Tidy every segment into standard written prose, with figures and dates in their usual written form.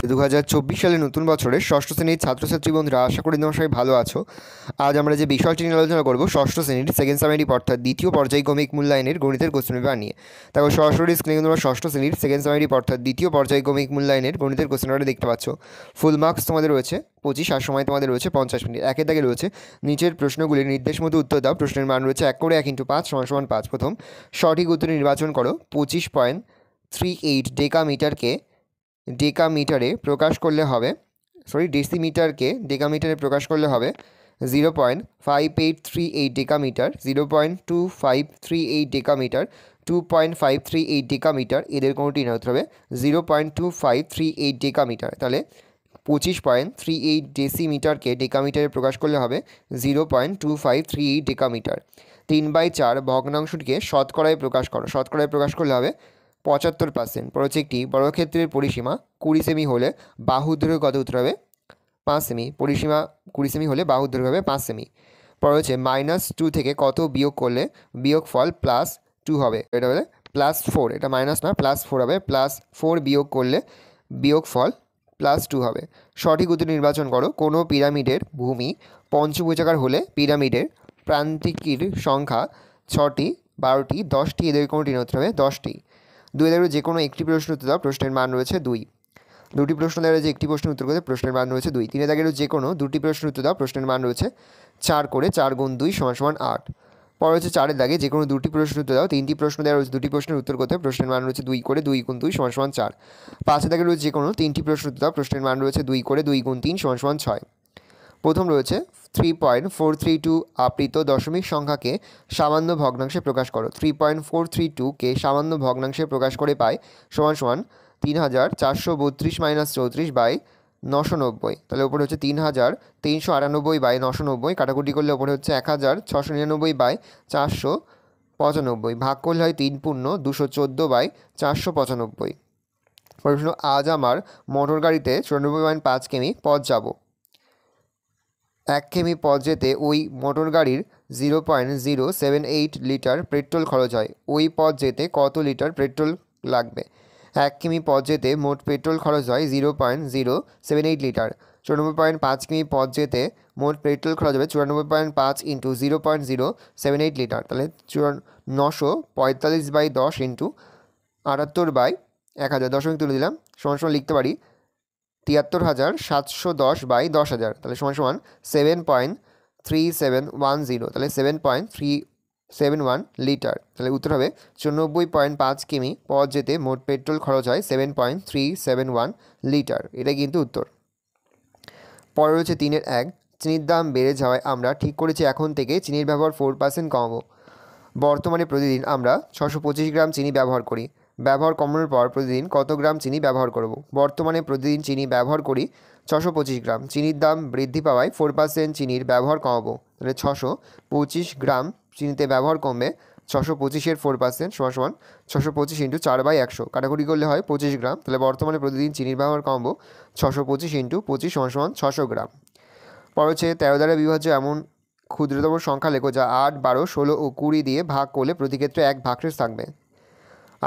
2024 সালে নতুন বছরে ষষ্ঠ শ্রেণীর ছাত্রছাত্রী বন্ধুরা, আশা করি তোমরা সবাই ভালো আছো। আজ আমরা যে বিষয়টি নিয়ে আলোচনা করব ষষ্ঠ শ্রেণীর সেকেন্ড সামেটিভ অর্থাৎ দ্বিতীয় পর্যায়ক্রমিক মূল্যায়নের গণিতের কোশ্চেন পেপার নিয়ে। তারপর সরাসরি স্ক্রিনে তোমরা ষষ্ঠ শ্রেণীর সেকেন্ড সামেটিভ অর্থাৎ দ্বিতীয় পর্যায়ক্রমিক মূল্যায়নের গণিতের কোশ্চেন পেপারটা দেখতে পাচ্ছ। ফুল মার্কস তোমাদের রয়েছে 25, আর সময় তোমাদের রয়েছে 50 মিনিট। একের দাগে রয়েছে নিচের প্রশ্নগুলির নির্দেশ মতো উত্তর দাও। প্রশ্নের মান রয়েছে 1 করে 1 × 5 = 5। প্রথম, সঠিক উত্তর নির্বাচন করো। 25.38 ডেকামিটারকে ডেকামিটারে প্রকাশ করলে হবে, ডেসিমিটারকে ডেকামিটারে প্রকাশ করলে হবে 0.5838 ডেকামিটার, 0.2538 ডেকামিটার, 2.538 ডেকামিটার। এদের কোনোটি না, হতে হবে 0.2538 ডেকামিটার। তাহলে 25.38 ডেসিমিটারকে ডেকামিটারে প্রকাশ করলে হবে 0.2538 ডেকামিটার। 3/4 ভগ্নাংশটিকে শতকরায় প্রকাশ করো। শতকরায় প্রকাশ করলে হবে 75%। পর হচ্ছে একটি বর্গক্ষেত্রের পরিসীমা 20 সেমি হলে বাহুর দৈর্ঘ্য কত? উত্তর হবে 5 সেমি। পরিসীমা 20 সেমি হলে বাহুর দৈর্ঘ্য হবে 5 সেমি। পর হচ্ছে -2 থেকে কত বিয়োগ করলে বিয়োগফল +2 হবে? এটা হবে +4, এটা মাইনাস না, +4 হবে। +4 বিয়োগ করলে বিয়োগফল +2 হবে। সঠিক উত্তর নির্বাচন করো। কোনো পিরামিডের ভূমি পঞ্চভুজাকার হলে পিরামিডের প্রান্তিকের সংখ্যা 6টি, 12টি, 10টি। এদের কোনোটি উত্তর হবে 10টি। 2 দাগের যে কোনো একটি প্রশ্ন উত্তর দাও। প্রশ্নের মান রয়েছে 2। 2টি প্রশ্ন দ্বারা যে একটি প্রশ্ন উত্তর করতে প্রশ্নের মান রয়েছে 2। 3 দাগের যে কোনো 2টি প্রশ্ন উত্তর দাও। প্রশ্নের মান রয়েছে 4 করে 4 × 2 = 8। পর হচ্ছে 4 দাগে যে কোনো 2টি প্রশ্ন উত্তর দাও। 3টি প্রশ্ন দেওয়া রয়েছে, 2টি প্রশ্নের উত্তর করতে প্রশ্নের মান রয়েছে 2 করে 2 × 2 = 4। 5 দাগের রয়েছে যে কোনো 3টি প্রশ্ন উত্তর দাও। প্রশ্নের মান রয়েছে 2 করে 2 × 3 = 6। প্রথম রয়েছে 3.432 আবৃত দশমিক সংখ্যাকে সামান্য ভগ্নাংশে প্রকাশ করো। 3.432কে সামান্য ভগ্নাংশে প্রকাশ করে পাই = 3432 - 34/990। তাহলে উপরে হচ্ছে 3398/990, কাটাকুটি করলে উপরে হচ্ছে 1699/495, ভাগ করলে হয় 3 পূর্ণ 214/495। প্রশ্ন, আজ আমার মোটর গাড়িতে 94.5 কিমি পথ যাব। 1 কিমি পথ যেতে ওই মোটর গাড়ির 0.078 লিটার পেট্রোল খরচ হয়। ওই পথ যেতে কত লিটার পেট্রোল লাগবে? 1 কিমি পথ যেতে মোট পেট্রোল খরচ হয় 0.078 লিটার। 94.5 কিমি পথ যেতে মোট পেট্রোল খরচ হবে 94.5 × 0.078 লিটার। তাহলে 945/10 × 78/1000, দশমিক তুলে দিলাম, সমান লিখতে পারি 73,710/10,000। তাহলে = 7.3710। তাহলে 7.371 লিটার। তাহলে উত্তর হবে 94.5 কিমি পথ যেতে মোট পেট্রোল খরচ হয় 7.371 লিটার। এটাই কিন্তু উত্তর। পরে রয়েছে 3-এর 1, চিনির দাম বেড়ে যাওয়ায় আমরা ঠিক করেছি এখন থেকে চিনির ব্যবহার 4% কমাবো। বর্তমানে প্রতিদিন আমরা 625 গ্রাম চিনি ব্যবহার করি। ব্যবহার কমানোর পর প্রতিদিন কত গ্রাম চিনি ব্যবহার করব? বর্তমানে প্রতিদিন চিনি ব্যবহার করি 625 গ্রাম। চিনির দাম বৃদ্ধি পাওয়ায় 4% চিনির ব্যবহার কমাবো। তাহলে 625 গ্রাম চিনিতে ব্যবহার কমবে, 625-এর 4% = 625 × 4/100, কাটাকুটি করলে হয় 25 গ্রাম। তাহলে বর্তমানে প্রতিদিন চিনির ব্যবহার কমাবো 625 × 25 = 600 গ্রাম। পর হচ্ছে 13 দ্বারা বিভাজ্য এমন ক্ষুদ্রতম সংখ্যা লেখো যা 8, 12, 16 ও 20 দিয়ে ভাগ করলে প্রতি ক্ষেত্রে 1 ভাগশেষ থাকবে।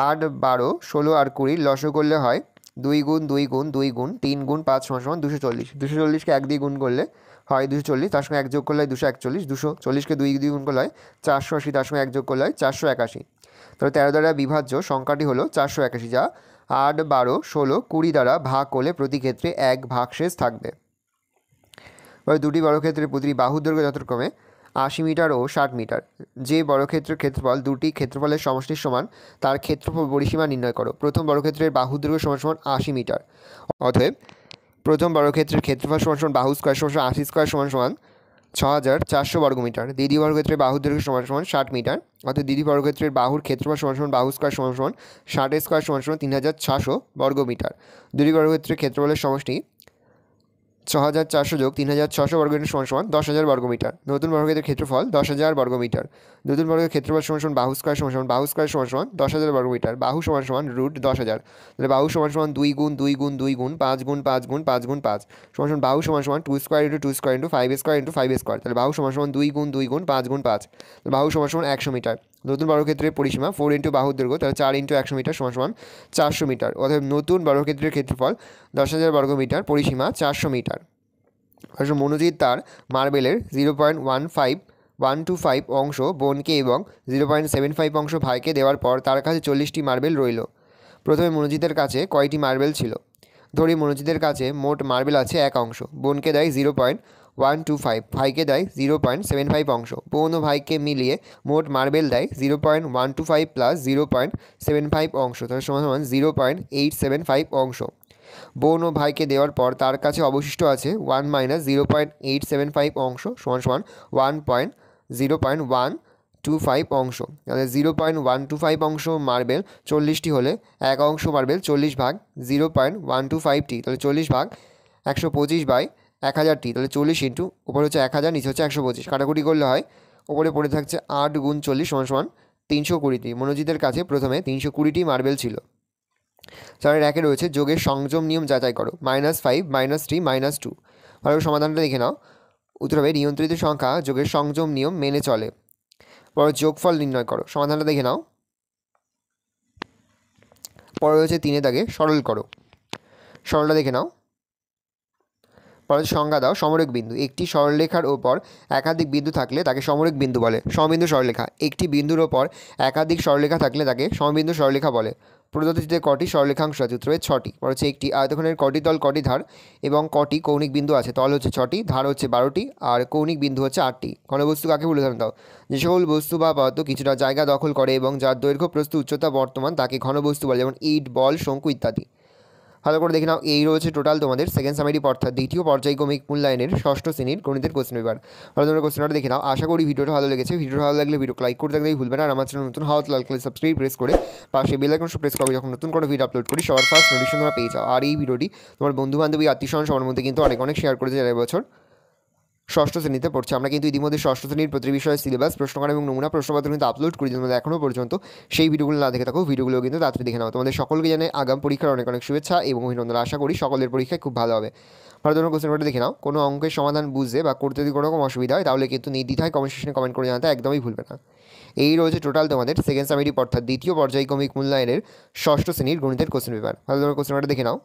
8, 12, 16 আর 20 লসগু করলে হয় 2 × 2 × 2 × 3 × 5 = 240। 240কে 1 দিয়ে গুণ করলে হয় 240, তার সঙ্গে 1 যোগ করলে হয় 241। 240কে 2 দিয়ে গুণ করলে হয় 480, তার সঙ্গে 1 যোগ করলে হয় 481। তাহলে 13 দ্বারা বিভাজ্য সংখ্যাটি হলো 481, যা 8, 12, 16, 20 দ্বারা ভাগ করলে প্রতি ক্ষেত্রে 1 ভাগশেষ থাকবে। এবার দুটি বর্গক্ষেত্রের প্রতিটি বাহুর দৈর্ঘ্য যথাক্রমে 80 মিটার ও 60 মিটার। যে বর্গক্ষেত্রের ক্ষেত্রফল দুটি ক্ষেত্রফলের সমষ্টির সমান তার ক্ষেত্রফল পরিসীমা নির্ণয় করো। প্রথম বর্গক্ষেত্রের বাহুর দৈর্ঘ্য = 80 মিটার। অতএব প্রথম বর্গক্ষেত্রের ক্ষেত্রফল = বাহু স্কয়ার = 80 স্কয়ার = 6400 বর্গমিটার। দ্বিতীয় বর্গক্ষেত্রের বাহুর দৈর্ঘ্য = 60 মিটার। অর্থাৎ দ্বিতীয় বর্গক্ষেত্রের বাহুর ক্ষেত্রফল = বাহু স্কয়ার = 60 স্কয়ার = 3600 বর্গমিটার। দুটি বর্গক্ষেত্রের ক্ষেত্রফলের সমষ্টি 6400 + 3600 বর্গমিটার = 10,000 বর্গমিটার। নতুন বর্গক্ষেত্রের ক্ষেত্রফল 10,000 বর্গমিটার। নতুন বর্গের ক্ষেত্রফল = বাহু স্কয়ার = বাহু স্কয়ার = 10,000 বর্গমিটার। বাহু = √10,000। তাহলে বাহু = 2 × 2 × 2 × 5 × 5 × 5 × 5 = বাহু = 2 স্কয়ার × 2 স্কয়ার × 5 স্কয়ার × 5 স্কয়ার। তাহলে বাহু = 2 × 2 × 5 × 5। তাহলে বাহু = 100 মিটার। নতুন বর্গক্ষেত্রের পরিসীমা 4 ইন্টু বাহুর দৈর্ঘ্য, তাহলে 4 ইন্টু 100 মিটার সমান সমান 400 মিটার। অর্থাৎ নতুন বর্গক্ষেত্রের ক্ষেত্রফল 10,000 বর্গমিটার, পরিসীমা 400 মিটার। মনোজিৎ তার মার্বেলের 0.125 অংশ বোনকে এবং 0.75 অংশ ভাইকে দেওয়ার পর তার কাছে 40টি মার্বেল রইল। প্রথমে মনোজিতের কাছে কয়টি মার্বেল ছিল? ধরি মনোজিতের কাছে মোট মার্বেল আছে 1 অংশ, বোনকে দেয় 0.125, ভাইকে দেয় 0.75 অংশ। বোন ও ভাইকে মিলিয়ে মোট মার্বেল দেয় 0.125 প্লাস 0.75 অংশ, তাহলে সমান সমান 0.875 অংশ। বোন ও ভাইকে দেওয়ার পর তার কাছে অবশিষ্ট আছে 1 মাইনাস 0.875 অংশ সমান সমান 0.125 অংশ। তাহলে 0.125 অংশ মার্বেল 40টি হলে 1 অংশ মার্বেল 40 ভাগ 0.125টি, তাহলে 40 ভাগ 125 বাই 1000টি, তাহলে 40 ইন্টু উপরে হচ্ছে 1000, নিচে হচ্ছে 125, কাটাকুটি করলে হয় ওপরে পড়ে থাকছে 8 গুণ 40 সমান সমান 320টি। মনোজিতের কাছে প্রথমে 320টি মার্বেল ছিল। 4-এর 1-এ রয়েছে যোগের সংযম নিয়ম যাচাই করো, -5 -3 -2। ভালো সমাধানটা দেখে নাও। উত্তর হবে নিয়ন্ত্রিত সংখ্যা যোগের সংযম নিয়ম মেনে চলে। পরে যোগফল নির্ণয় করো, সমাধানটা দেখে নাও। পরে রয়েছে 3-এর দাগে সরল করো, সরলটা দেখে নাও। পরে সংজ্ঞা দাও সমরেখ বিন্দু। একটি সরলরেখার ওপর একাধিক বিন্দু থাকলে তাকে সমরেখ বিন্দু বলে। সমবিন্দু সরলরেখা। একটি বিন্দুর ওপর একাধিক সরলরেখা থাকলে তাকে সমবিন্দু সরলরেখা বলে। প্রদত্তটিতে কটি সরলরেখাংশ আছে? উত্তর হবে 6টি। পরে হচ্ছে একটি আয়তক্ষেত্রের কটি তল, কটি ধার এবং কটি কৌণিক বিন্দু আছে? তল হচ্ছে 6টি, ধার হচ্ছে 12টি আর কৌণিক বিন্দু হচ্ছে 8টি। ঘনবস্তু কাকে বলে? উদাহরণ দাও। যে সকল বস্তু বা পদার্থ কিছুটা জায়গা দখল করে এবং যার দৈর্ঘ্য প্রস্থ উচ্চতা বর্তমান তাকে ঘনবস্তু বলে, যেমন ইট, বল, শঙ্কু ইত্যাদি। ভালো করে দেখে নাও। এই রয়েছে টোটাল তোমাদের সেকেন্ড সামারি অর্থাৎ দ্বিতীয় পর্যায়ক্রমিক মূল্যায়নের ষষ্ঠ শ্রেণীর গণিতের কোশ্চেন পেপার। ভালো তোমরা কোশ্চেনটা দেখে নাও। আশা করি ভিডিওটা ভালো লেগেছে। ভিডিওটা ভালো লাগলে ভিডিও লাইক করতে থাকলেই ভুলবে না। আর আমার চ্যানেল নতুন হওয়া লাল কালার সাবস্ক্রাইব প্রেস করে পাশে বেল আইকন প্রেস করবে, যখন নতুন কোনো ভিডিও আপলোড করি সবার ফার্স্ট নোটিফিকেশন তোমরা পেয়ে যাও। আর এই ভিডিওটি তোমার বন্ধু বান্ধবী আত্মীয়স্বজন সবার মধ্যে কিন্তু অনেক শেয়ার করেছে যারা এবছর ষষ্ঠ শ্রেণীতে পড়ছে। আমরা কিন্তু ইতিমধ্যে ষষ্ঠ শ্রেণীর প্রতি বিষয়ের সিলেবাস, প্রশ্নকার এবং নমুনা প্রশ্নপত্র কিন্তু আপলোড করি। তোমাদের এখনও পর্যন্ত সেই ভিডিওগুলো না দেখে থাকো, ভিডিওগুলো কিন্তু তাড়াতাড়ি দেখে নাও। তোমাদের সকলকে জানাই আগাম পরীক্ষার অনেক শুভেচ্ছা এবং অভিনন্দন। আশা করি সকলের পরীক্ষায় খুব ভালো হবে। ভালো তোমরা কোশ্চেনটা দেখে নাও। কোনো অঙ্কের সমাধান বুঝতে বা করতে যদি কোনো রকম অসুবিধা হয় তাহলে কিন্তু নির্দ্বিধায় কমেন্ট সেকশনে কমেন্ট করে জানাতে একদমই ভুলবে না। এই রয়েছে টোটাল তোমাদের সেকেন্ড সামারি অর্থাৎ দ্বিতীয় পর্যায়ক্রমিক মূল্যায়নের ষষ্ঠ শ্রেণীর গণিতের কোশ্চেন পেপার। ভালো তোমরা কোশ্চেনটা দেখে নাও।